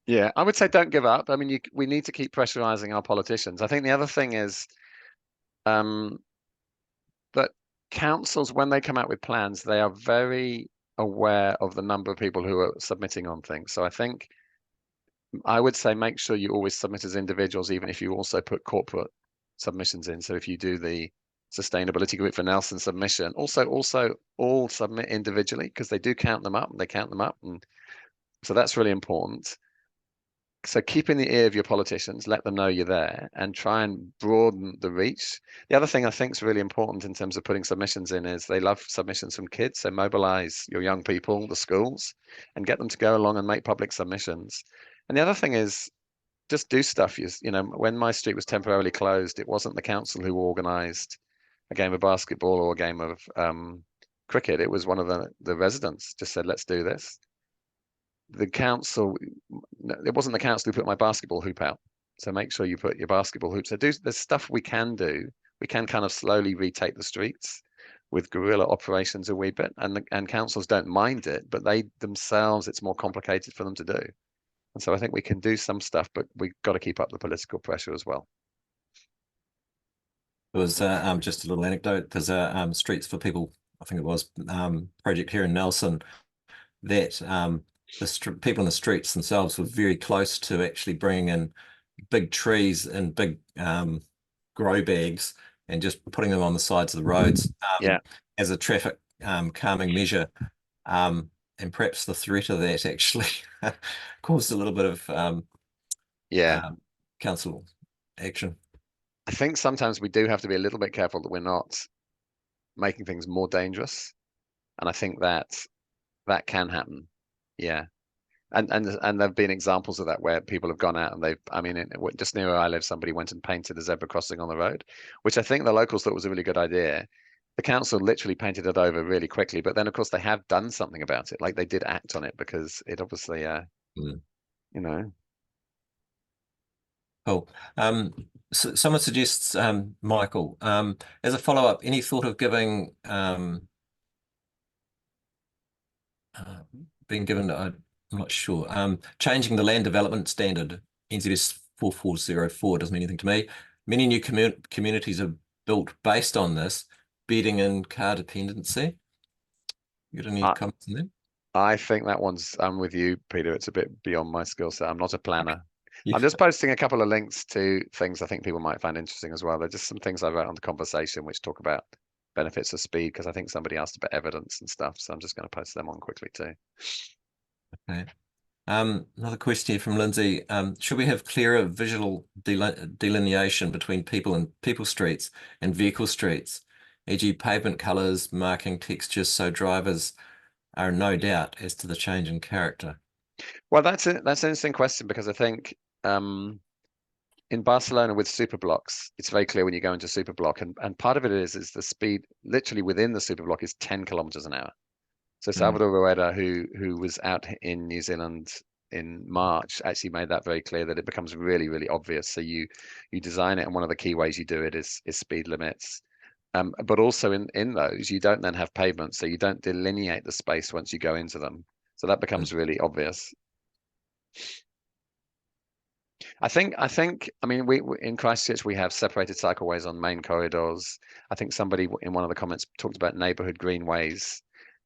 Yeah, I would say don't give up. I mean, we need to keep pressurizing our politicians. I think the other thing is that councils, when they come out with plans, they are very aware of the number of people who are submitting on things. So I think I would say make sure you always submit as individuals, even if you also put corporate submissions in. So if you do the sustainability group for Nelson submission, also all submit individually, because they do count them up, and so that's really important. So keep in the ear of your politicians, let them know you're there, and try and broaden the reach. The other thing I think is really important in terms of putting submissions in is they love submissions from kids. So mobilize your young people, the schools, and get them to go along and make public submissions. And the other thing is just do stuff. You know, when my street was temporarily closed, it wasn't the council who organised a game of basketball or a game of cricket. It was one of the residents just said, let's do this. The council, it wasn't the council who put my basketball hoop out. So make sure you put your basketball hoop. So there's stuff we can do. We can kind of slowly retake the streets with guerrilla operations a wee bit, and councils don't mind it, but they themselves, it's more complicated for them to do. And so I think we can do some stuff, but we've got to keep up the political pressure as well. There was just a little anecdote. There's a Streets for People, I think it was, project here in Nelson that the people in the streets themselves were very close to actually bringing in big trees and big grow bags and just putting them on the sides of the roads as a traffic calming measure. And perhaps the threat of that actually caused a little bit of council action. I think sometimes we do have to be a little bit careful that we're not making things more dangerous. And I think that can happen. Yeah. And there have been examples of that where people have gone out and just near where I live, somebody went and painted a zebra crossing on the road, which I think the locals thought was a really good idea. The council literally painted it over really quickly, but then of course they have done something about it. Like they did act on it because it obviously, you know. Cool. So someone suggests, Michael, as a follow-up, any thought of giving, being given, I'm not sure, changing the land development standard, NZS 4404 doesn't mean anything to me. Many new communities are built based on this, bedding in car dependency. You got any comments on that? I think that one's, I'm with you, Peter. It's a bit beyond my skill set. I'm not a planner. I'm just posting a couple of links to things I think people might find interesting as well. They're just some things I wrote on the conversation which talk about benefits of speed, because I think somebody asked about evidence and stuff. So I'm just going to post them on quickly too. Okay. Another question here from Lindsay. Should we have clearer visual delineation between people streets and vehicle streets, e.g. pavement colours, marking textures, so drivers are in no doubt as to the change in character? Well, that's an interesting question, because I think in Barcelona with superblocks, it's very clear when you go into superblock, and part of it is the speed literally within the superblock is 10 kilometers an hour. So Salvador Rueda, who was out in New Zealand in March, actually made that very clear, that it becomes really, really obvious. So you design it, and one of the key ways you do it is speed limits. But also in those, you don't then have pavements, so you don't delineate the space once you go into them. So that becomes really obvious. I mean, we in Christchurch, we have separated cycleways on main corridors. I think somebody in one of the comments talked about neighborhood greenways.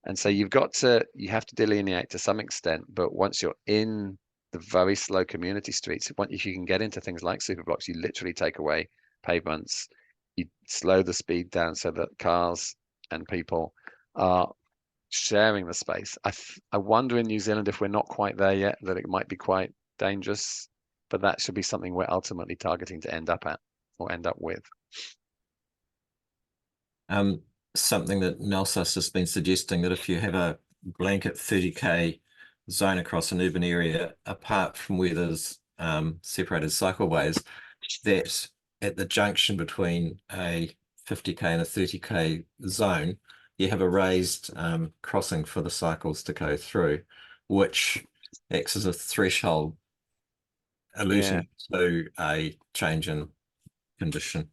And so you have to delineate to some extent, but once you're in the very slow community streets, if you can get into things like superblocks, you literally take away pavements, you slow the speed down so that cars and people are sharing the space. I wonder in New Zealand if we're not quite there yet, that it might be quite dangerous, but that should be something we're ultimately targeting to end up at or end up with. Something that Nelsas has been suggesting, that if you have a blanket 30k zone across an urban area, apart from where there's separated cycleways, that at the junction between a 50k and a 30k zone, you have a raised crossing for the cycles to go through, which acts as a threshold alluding to a change in condition.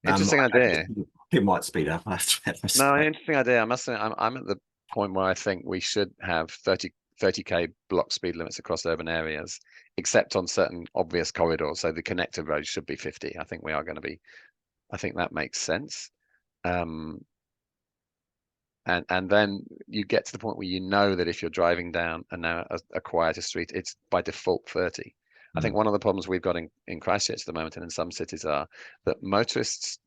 Interesting idea. It might speed up after that. No, interesting idea. I must say, I'm at the point where I think we should have 30k block speed limits across urban areas, except on certain obvious corridors. So the connector roads should be 50. I think we are going to be, I think that makes sense. And then you get to the point where you know that if you're driving down a quieter street, it's by default 30. I think one of the problems we've got in Christchurch at the moment and in some cities are that motorists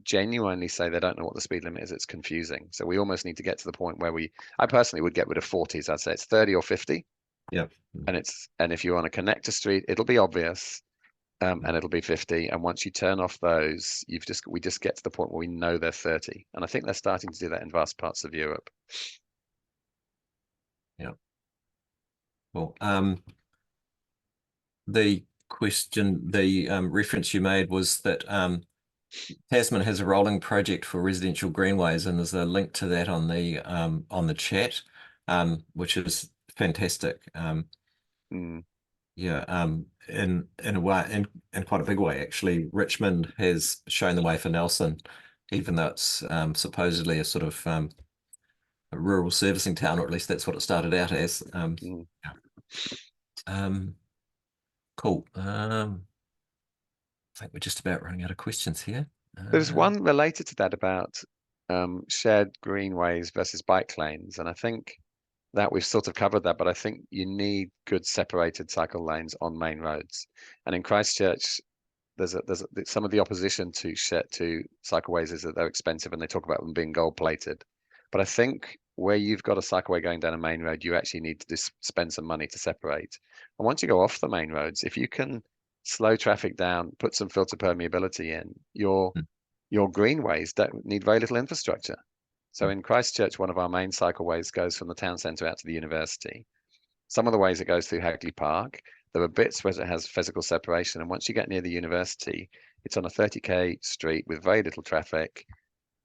genuinely say they don't know what the speed limit is. It's confusing. So we almost need to get to the point where I personally would get rid of 40s. I'd say it's 30 or 50. Yeah. And if you're on a connector street, it'll be obvious. And it'll be 50. And once you turn off those, we just get to the point where we know they're 30. And I think they're starting to do that in vast parts of Europe. Yeah. Well, the reference you made was that Tasman has a rolling project for residential greenways, and there's a link to that on the chat, which is fantastic. Yeah, in a way, in quite a big way, actually. Richmond has shown the way for Nelson, even though it's supposedly a sort of a rural servicing town, or at least that's what it started out as. Cool. I think we're just about running out of questions here. There's one related to that about shared greenways versus bike lanes, and I think that we've sort of covered that, but I think you need good separated cycle lanes on main roads. And in Christchurch, there's some of the opposition to cycleways is that they're expensive, and they talk about them being gold plated. But I think where you've got a cycleway going down a main road, you actually need to spend some money to separate. And once you go off the main roads, if you can slow traffic down, put some filter permeability in, your greenways don't need very little infrastructure. So in Christchurch, one of our main cycleways goes from the town centre out to the university. Some of the ways it goes through Hagley Park. There are bits where it has physical separation. And once you get near the university, it's on a 30k street with very little traffic,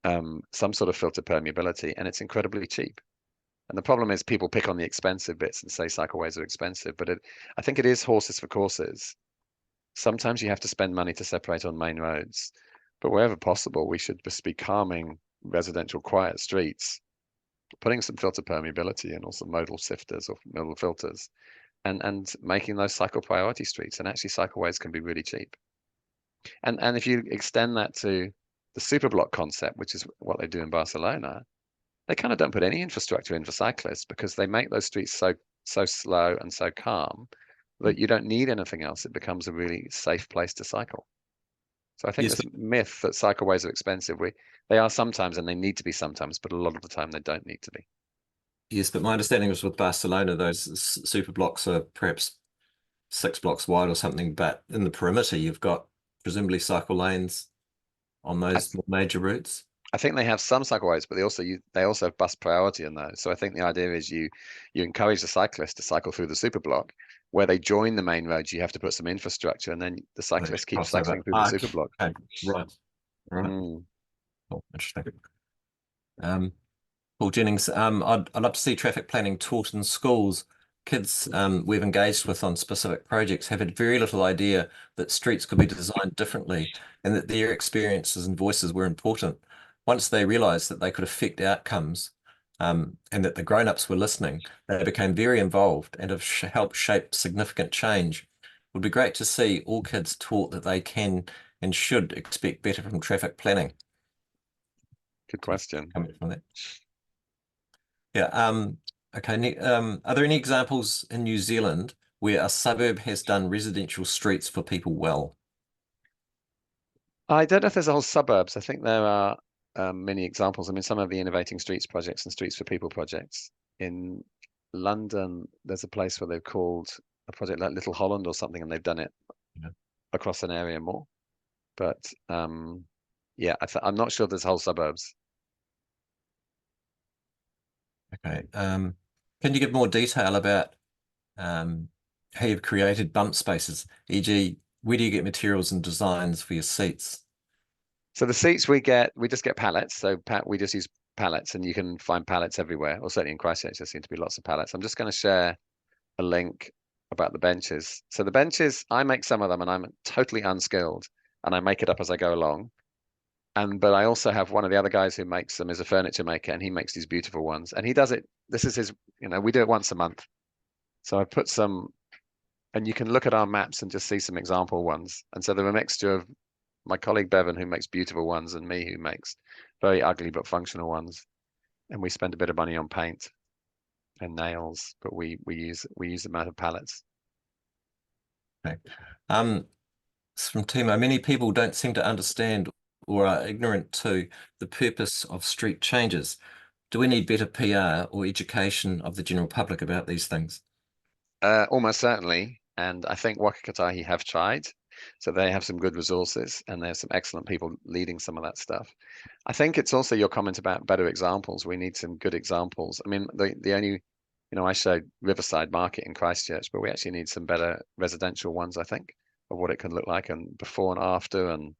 some sort of filter permeability, and it's incredibly cheap. And the problem is people pick on the expensive bits and say cycleways are expensive, but I think it is horses for courses. Sometimes you have to spend money to separate on main roads, but wherever possible, we should just be calming residential quiet streets, putting some filter permeability in, or some modal sifters or modal filters, and making those cycle priority streets. And actually cycleways can be really cheap. And if you extend that to the superblock concept, which is what they do in Barcelona, they kind of don't put any infrastructure in for cyclists because they make those streets so slow and so calm that you don't need anything else. It becomes a really safe place to cycle. So I think this myth that cycleways are expensive, they are sometimes, and they need to be sometimes, but a lot of the time they don't need to be. Yes, but my understanding was with Barcelona, those super blocks are perhaps 6 blocks wide or something, but in the perimeter, you've got presumably cycle lanes on those major routes. I think they have some cycleways, but they also have bus priority in those. So I think the idea is you encourage the cyclist to cycle through the super block. Where they join the main roads, you have to put some infrastructure, and then the cyclist keeps cycling through the super block. Okay. Right. Oh, interesting. Paul Jennings, I'd love to see traffic planning taught in schools. Kids we've engaged with on specific projects have had very little idea that streets could be designed differently and that their experiences and voices were important. Once they realized that they could affect outcomes, and that the grown-ups were listening, they became very involved and have helped shape significant change. It would be great to see all kids taught that they can and should expect better from traffic planning. Good question. Coming from that. Yeah. Okay. Are there any examples in New Zealand where a suburb has done residential streets for people well? I don't know if there's a whole suburbs. I think there are many examples. I mean, some of the Innovating Streets projects and Streets for People projects. In London, there's a place where they've called a project like Little Holland or something, and they've done it across an area more. But yeah, I'm not sure there's whole suburbs. Okay. Can you give more detail about how you've created bump spaces, e.g., where do you get materials and designs for your seats? So the seats we just get pallets. So we just use pallets, and you can find pallets everywhere, or certainly in Christchurch, there seem to be lots of pallets. I'm just going to share a link about the benches. So the benches, I make some of them, and I'm totally unskilled, and I make it up as I go along. But I also have one of the other guys who makes them is a furniture maker, and he makes these beautiful ones. And he does it. This is his. We do it once a month. So I put some, and you can look at our maps and just see some example ones. And so they're a mixture of my colleague Bevan, who makes beautiful ones, and me, who makes very ugly but functional ones. And we spend a bit of money on paint and nails, but we use them out of pallets. Okay. It's from Timo. Many people don't seem to understand or are ignorant to the purpose of street changes. Do we need better PR or education of the general public about these things? Almost certainly. And I think Waka Kotahi have tried. So they have some good resources, and there's some excellent people leading some of that stuff. I think it's also your comment about better examples. We need some good examples. I mean, the only, I showed Riverside Market in Christchurch, but we actually need some better residential ones, I think, of what it can look like and before and after. And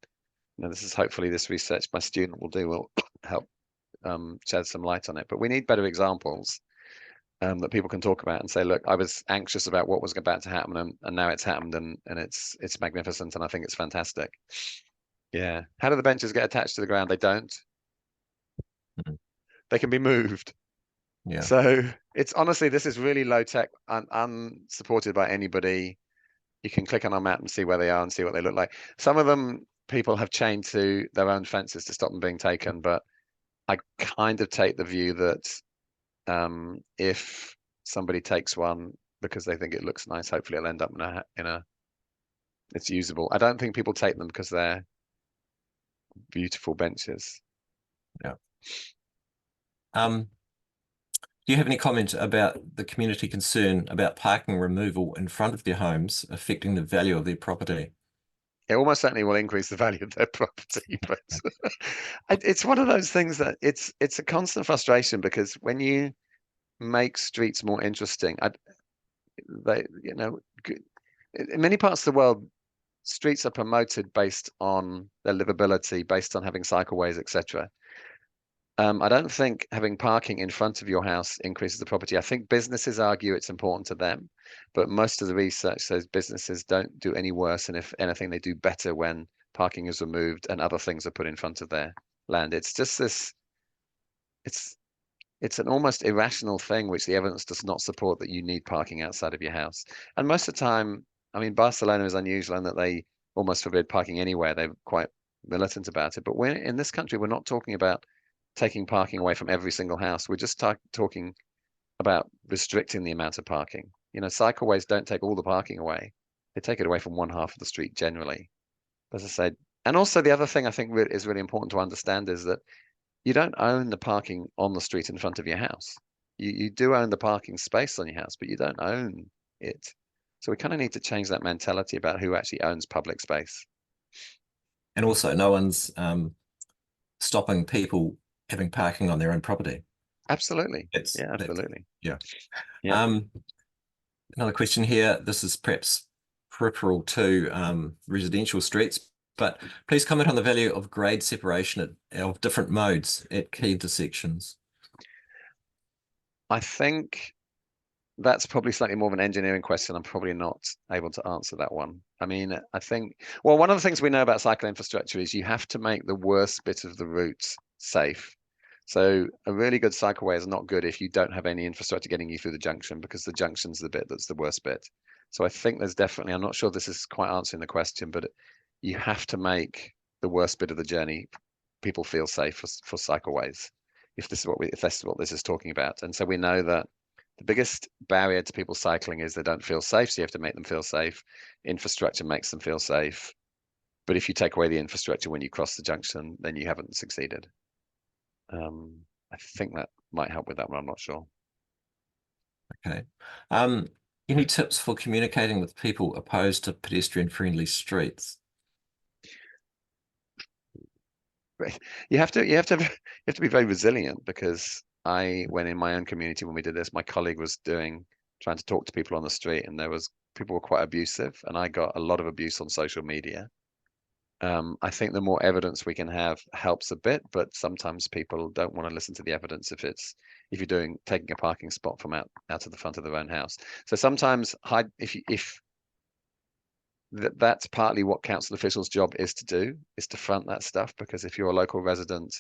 this is hopefully this research my student will help shed some light on it. But we need better examples that people can talk about and say, look, I was anxious about what was about to happen, and now it's happened, and it's magnificent, and I think it's fantastic. Yeah. How do the benches get attached to the ground? They don't. Mhm. They can be moved. Yeah. So it's honestly, this is really low tech, unsupported by anybody. You can click on our map and see where they are and see what they look like. Some of them people have chained to their own fences to stop them being taken, but I kind of take the view that if somebody takes one because they think it looks nice, hopefully it'll end up it's usable. I don't think people take them because they're beautiful benches. Yeah. Do you have any comment about the community concern about parking removal in front of their homes affecting the value of their property? It almost certainly will increase the value of their property, but it's one of those things that it's a constant frustration, because when you make streets more interesting, in many parts of the world, streets are promoted based on their livability, based on having cycleways, etc. I don't think having parking in front of your house increases the property. I think businesses argue it's important to them, but most of the research says businesses don't do any worse, and if anything, they do better when parking is removed and other things are put in front of their land. It's just this, it's an almost irrational thing, which the evidence does not support, that you need parking outside of your house. And most of the time, I mean, Barcelona is unusual in that they almost forbid parking anywhere. They're quite militant about it. But in this country, we're not talking about taking parking away from every single house. We're just talking about restricting the amount of parking. Cycleways don't take all the parking away. They take it away from one half of the street generally. As I said, and also the other thing I think is really important to understand is that you don't own the parking on the street in front of your house. You do own the parking space on your house, but you don't own it. So we kind of need to change that mentality about who actually owns public space. And also, no one's stopping people having parking on their own property. Absolutely. Yeah, absolutely. Yeah. Yeah. Another question here. This is perhaps peripheral to residential streets, but please comment on the value of grade separation of different modes at key intersections. I think that's probably slightly more of an engineering question. I'm probably not able to answer that one. I mean, I think, well, one of the things we know about cycle infrastructure is you have to make the worst bit of the route safe. So a really good cycleway is not good if you don't have any infrastructure getting you through the junction, because the junction's the bit that's the worst bit. So I think there's definitely, I'm not sure this is quite answering the question, but you have to make the worst bit of the journey people feel safe for cycleways, if that's what this is talking about. And so we know that the biggest barrier to people cycling is they don't feel safe, so you have to make them feel safe. Infrastructure makes them feel safe. But if you take away the infrastructure when you cross the junction, then you haven't succeeded. I think that might help with that one. I'm not sure. Okay. Any tips for communicating with people opposed to pedestrian-friendly streets? You have to be very resilient, because when in my own community, when we did this, my colleague was trying to talk to people on the street, and people were quite abusive, and I got a lot of abuse on social media. I think the more evidence we can have helps a bit, but sometimes people don't want to listen to the evidence if you're taking a parking spot from out of the front of their own house. So sometimes if that's partly what council officials' job is to do, is to front that stuff, because if you're a local resident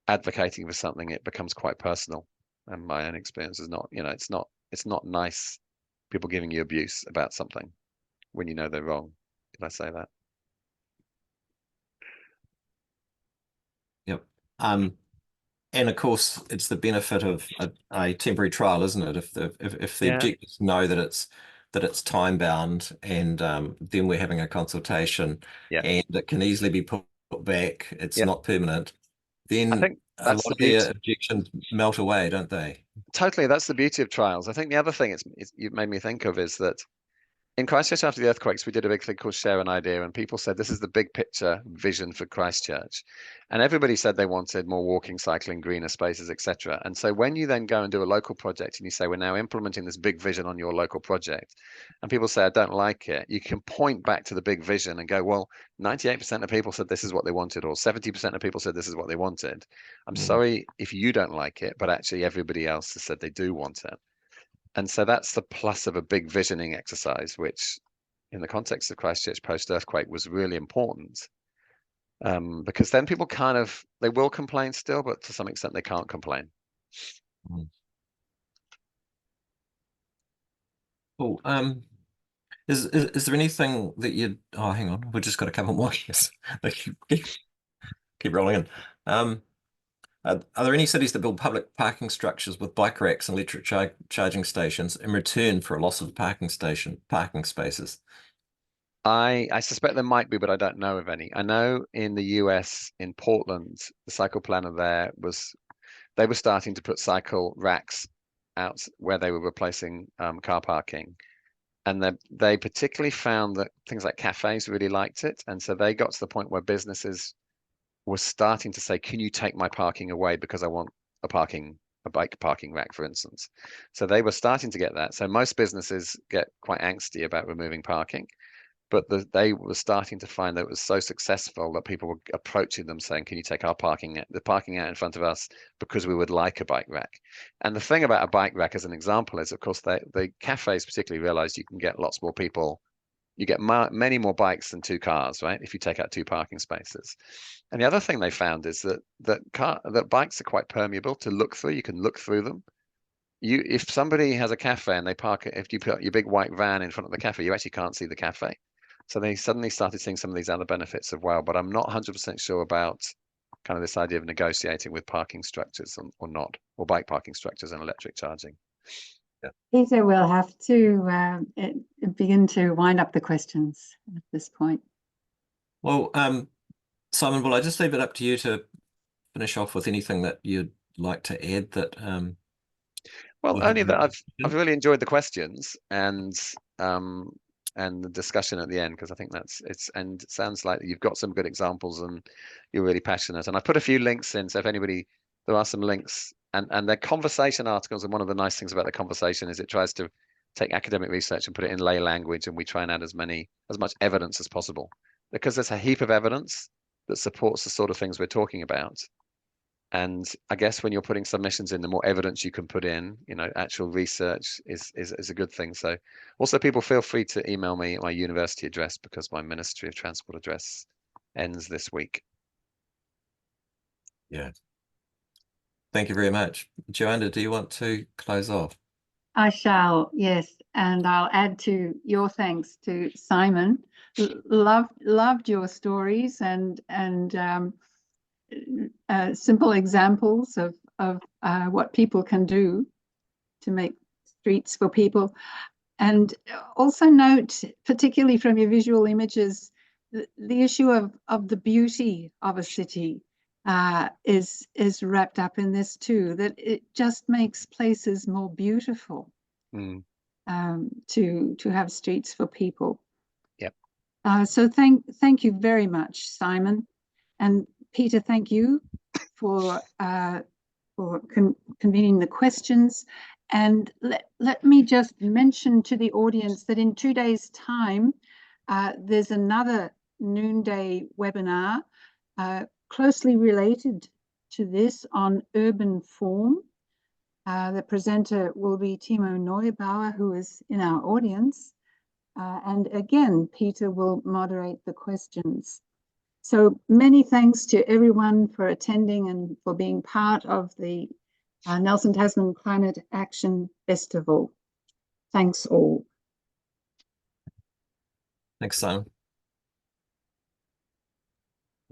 advocating for something, it becomes quite personal. And my own experience is not, it's not nice people giving you abuse about something when you know they're wrong. Did I say that? Yep. And of course, it's the benefit of a temporary trial, isn't it? If the objectives know that it's time bound, and then we're having a consultation, and it can easily be put back. It's not permanent. Then I think a lot of their objections melt away, don't they? Totally. That's the beauty of trials. I think the other thing you made me think of is that in Christchurch after the earthquakes, we did a big thing called Share an Idea, and people said this is the big picture vision for Christchurch. And everybody said they wanted more walking, cycling, greener spaces, etc. And so when you then go and do a local project and you say, we're now implementing this big vision on your local project, and people say, I don't like it, you can point back to the big vision and go, well, 98% of people said this is what they wanted, or 70% of people said this is what they wanted. I'm sorry if you don't like it, but actually everybody else has said they do want it. And so that's the plus of a big visioning exercise, which in the context of Christchurch post-earthquake was really important, because then people they will complain still, but to some extent they can't complain. Cool. Is there anything that oh, hang on, we've just got a couple more here. They keep rolling in. Are there any cities that build public parking structures with bike racks and electric charging stations in return for a loss of parking spaces? I suspect there might be, but I don't know of any. I know in the US, in Portland, the cycle planner there they were starting to put cycle racks out where they were replacing car parking. And they particularly found that things like cafes really liked it. And so they got to the point where businesses were starting to say, can you take my parking away because I want a bike parking rack, for instance. So they were starting to get that. So most businesses get quite angsty about removing parking, but they were starting to find that it was so successful that people were approaching them saying, can you take the parking out in front of us because we would like a bike rack. And the thing about a bike rack as an example is, of course, the cafes particularly realized you can get lots more people. You get many more bikes than 2 cars, right? If you take out 2 parking spaces. And the other thing they found is that bikes are quite permeable to look through. You can look through them. If somebody has a cafe and they park it, if you put your big white van in front of the cafe, you actually can't see the cafe. So they suddenly started seeing some of these other benefits of well, but I'm not 100% sure about kind of this idea of negotiating with parking structures or not, or bike parking structures and electric charging. Peter, we'll have to begin to wind up the questions at this point. Well, Simon, will I just leave it up to you to finish off with anything that you'd like to add that well, only that I've really enjoyed the questions and the discussion at the end, because I think and it sounds like you've got some good examples and you're really passionate. And I put a few links in, so if there are some links and they're conversation articles. And one of the nice things about the conversation is it tries to take academic research and put it in lay language, and we try and add as much evidence as possible, because there's a heap of evidence that supports the sort of things we're talking about. And I guess when you're putting submissions in, the more evidence you can put in, actual research is a good thing. So also people feel free to email me at my university address, because my Ministry of Transport address ends this week. Yeah. Thank you very much. Joanna, do you want to close off? I shall, yes. And I'll add to your thanks to Simon. Loved your stories and simple examples of what people can do to make streets for people. And also note, particularly from your visual images, the issue of the beauty of a city is wrapped up in this too, that it just makes places more beautiful to have streets for people. Yep. So thank you very much, Simon. And Peter, thank you for convening the questions. And let me just mention to the audience that in 2 days' time, there's another noonday webinar closely related to this on urban form. The presenter will be Timo Neubauer, who is in our audience. And again, Peter will moderate the questions. So many thanks to everyone for attending and for being part of the Nelson Tasman Climate Action Festival. Thanks all. Thanks, Simon.